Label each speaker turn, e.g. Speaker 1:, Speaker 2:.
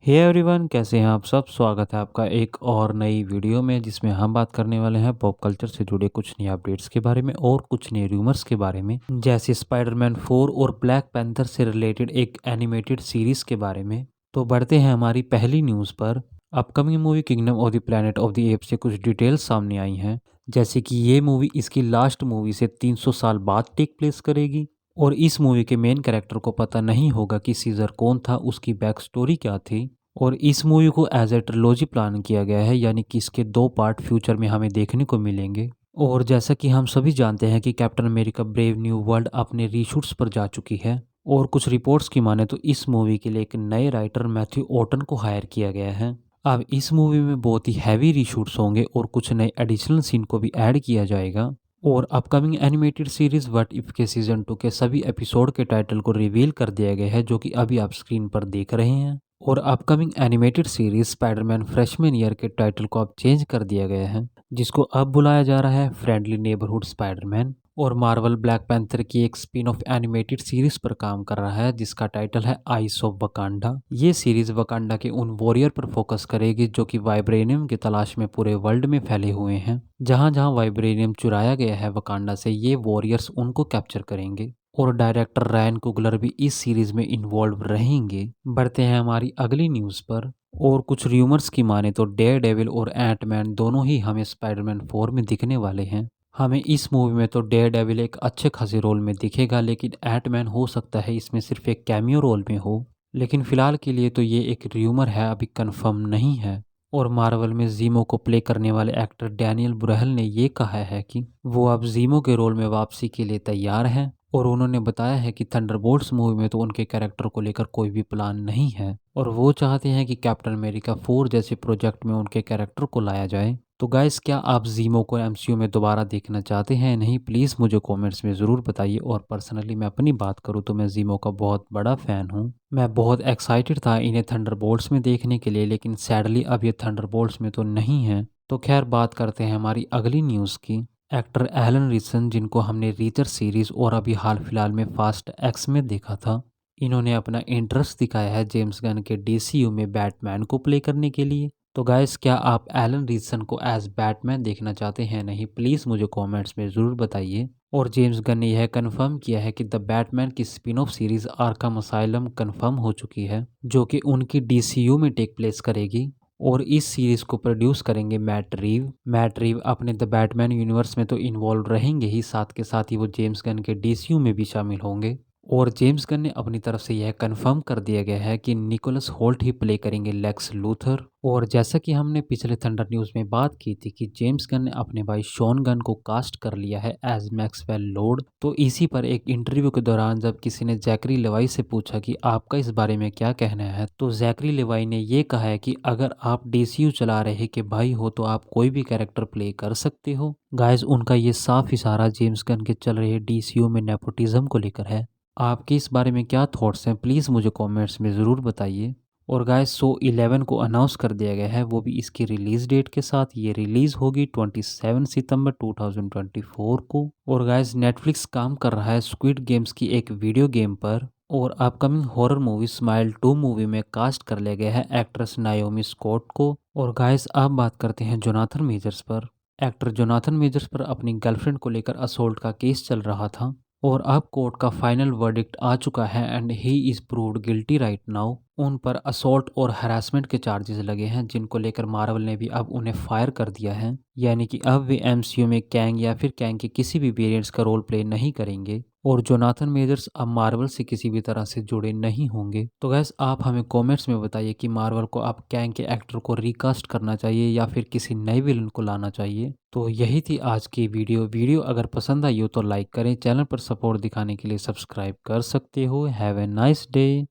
Speaker 1: Hey everyone, कैसे हैं आप सब। स्वागत है आपका एक और नई वीडियो में जिसमें हम बात करने वाले हैं पॉप कल्चर से जुड़े कुछ नए अपडेट्स के बारे में और कुछ नए रूमर्स के बारे में, जैसे स्पाइडरमैन 4 और ब्लैक पैंथर से रिलेटेड एक एनिमेटेड सीरीज के बारे में। तो बढ़ते हैं हमारी पहली न्यूज़ पर। Upcoming movie kingdom of the planet of the apps से कुछ डिटेल्स सामने आई हैं, जैसे कि ये मूवी इसकी लास्ट मूवी से 300 साल बाद टेक प्लेस करेगी और इस मूवी के मेन कैरेक्टर को पता नहीं होगा कि सीजर कौन था, उसकी बैक स्टोरी क्या थी। और इस मूवी को एज ए ट्रिलॉजी प्लान किया गया है, यानी कि इसके 2 पार्ट फ्यूचर में हमें देखने को मिलेंगे। और जैसा कि हम सभी जानते हैं कि captain America brave new world अपने रीशूट्स पर जा चुकी है और कुछ रिपोर्ट्स की माने तो इस मूवी के लिए एक नए राइटर मैथ्यू ऑटन को हायर किया गया है। अब इस मूवी में बहुत ही हैवी रीशूट्स होंगे और कुछ नए एडिशनल सीन को भी ऐड किया जाएगा। और upcoming animated series what if के सीजन 2 के सभी एपिसोड के टाइटल को रिवील कर दिया गया है, जो कि अभी आप स्क्रीन पर देख रहे हैं। और upcoming animated series Spiderman freshman year के टाइटल को अब चेंज कर दिया गया है, जिसको अब बुलाया जा रहा है फ्रेंडली नेबरहुड स्पाइडरमैन। और मार्वल ब्लैक पैंथर की एक स्पिन ऑफ एनिमेटेड सीरीज पर काम कर रहा है जिसका टाइटल है आइस ऑफ वकांडा। ये सीरीज वकांडा के उन वॉरियर पर फोकस करेगी जो कि वाइब्रेनियम की तलाश में पूरे वर्ल्ड में फैले हुए हैं। जहां जहां वाइब्रेनियम चुराया गया है वकांडा से, ये वॉरियर्स उनको कैप्चर करेंगे। और डायरेक्टर रायन कुगलर भी इस सीरीज में इन्वॉल्व रहेंगे। बढ़ते हैं हमारी अगली न्यूज़ पर। और कुछ र्यूमर्स की माने तो डेयर डेविल और एंटमैन दोनों ही हमें स्पाइडरमैन 4 में दिखने वाले हैं। हमें इस मूवी में तो डेयर डेविल एक अच्छे खासे रोल में दिखेगा, लेकिन एंटमैन हो सकता है इसमें सिर्फ एक कैमियो रोल में हो। लेकिन फिलहाल के लिए तो ये एक र्यूमर है, अभी कंफर्म नहीं है। और मार्वल में जीमो को प्ले करने वाले एक्टर डैनियल ब्रूहेल ने ये कहा है कि वो अब जीमो के रोल में वापसी के लिए तैयार हैं। और उन्होंने बताया है कि थंडरबोल्ट्स मूवी में तो उनके कैरेक्टर को लेकर कोई भी प्लान नहीं है और वो चाहते हैं कि कैप्टन अमेरिका 4 जैसे प्रोजेक्ट में उनके कैरेक्टर को लाया जाए। तो गाइस, क्या आप जीमो को एमसीयू में दोबारा देखना चाहते हैं? नहीं, प्लीज़ मुझे कमेंट्स में ज़रूर बताइए। और पर्सनली मैं अपनी बात करूँ तो मैं जीमो का बहुत बड़ा फ़ैन हूँ। मैं बहुत एक्साइटेड था इन्हें थंडरबोल्ट्स में देखने के लिए, लेकिन सैडली अब ये थंडरबोल्ट्स में तो नहीं है। तो खैर, बात करते हैं हमारी अगली न्यूज़ की। एक्टर एलन रिचसन, जिनको हमने रीचर सीरीज और अभी हाल फिलहाल में फास्ट एक्स में देखा था, इन्होंने अपना इंटरेस्ट दिखाया है जेम्स गन के डीसीयू में बैटमैन को प्ले करने के लिए। तो गाइस, क्या आप एलन रिचसन को एज बैटमैन देखना चाहते हैं? नहीं, प्लीज़ मुझे कमेंट्स में ज़रूर बताइए। और जेम्स गन ने यह कंफर्म किया है कि द बैटमैन की spin off series Arkham asylum confirm हो चुकी है, जो कि उनकी डीसीयू में टेक प्लेस करेगी। और इस सीरीज को प्रोड्यूस करेंगे मैट रीव। मैट रीव अपने द बैटमैन यूनिवर्स में तो इन्वॉल्व रहेंगे ही, साथ के साथ ही वो जेम्स गन के डीसीयू में भी शामिल होंगे। और जेम्स गन ने अपनी तरफ से यह कंफर्म कर दिया गया है कि निकोलस होल्ट ही प्ले करेंगे लेक्स लूथर। और जैसा कि हमने पिछले थंडर न्यूज़ में बात की थी कि जेम्स गन ने अपने भाई शॉन गन को कास्ट कर लिया है एज मैक्सवेल लॉर्ड, तो इसी पर एक इंटरव्यू के दौरान जब किसी ने जैकरी लेवाई से पूछा कि आपका इस बारे में क्या कहना है, तो जैकरी लेवाई ने ये कहा है कि अगर आप डीसीयू चला रहे के भाई हो तो आप कोई भी कैरेक्टर प्ले कर सकते हो। गाइस, उनका ये साफ इशारा जेम्स गन के चल रहे डीसीयू में नेपोटिज्म को लेकर है। आपके इस बारे में क्या थॉट्स हैं? प्लीज़ मुझे कमेंट्स में ज़रूर बताइए। और गाइस, शो 11 को अनाउंस कर दिया गया है, वो भी इसकी रिलीज़ डेट के साथ। ये रिलीज़ होगी 27 सितंबर 2024 को। और गाइस, नेटफ्लिक्स काम कर रहा है स्क्विड गेम्स की एक वीडियो गेम पर। और upcoming horror movie smile 2 movie में कास्ट कर लिया गया है एक्ट्रेस नायोमी स्कॉट को। और गाइस, अब बात करते हैं जोनाथन मेजर्स पर। एक्टर जोनाथन मेजर्स पर अपनी गर्लफ्रेंड को लेकर असोल्ट का केस चल रहा था और अब कोर्ट का फाइनल वर्डिक्ट आ चुका है and he is proved guilty right now. उन पर असॉल्ट और हरासमेंट के चार्जेस लगे हैं, जिनको लेकर मार्वल ने भी अब उन्हें फायर कर दिया है। यानी कि अब वे एमसीयू में कैंग या फिर कैंग के किसी भी वेरिएंट्स का रोल प्ले नहीं करेंगे। और जोनाथन मेजर्स अब मार्वल से किसी भी तरह से जुड़े नहीं होंगे। तो गैस, आप हमें कमेंट्स में बताइए कि मार्वल को अब कैंग के एक्टर को रिकास्ट करना चाहिए या फिर किसी नए विलन को लाना चाहिए। तो यही थी आज की वीडियो अगर पसंद आई हो तो लाइक करें, चैनल पर सपोर्ट दिखाने के लिए सब्सक्राइब कर सकते हो। Have a nice day.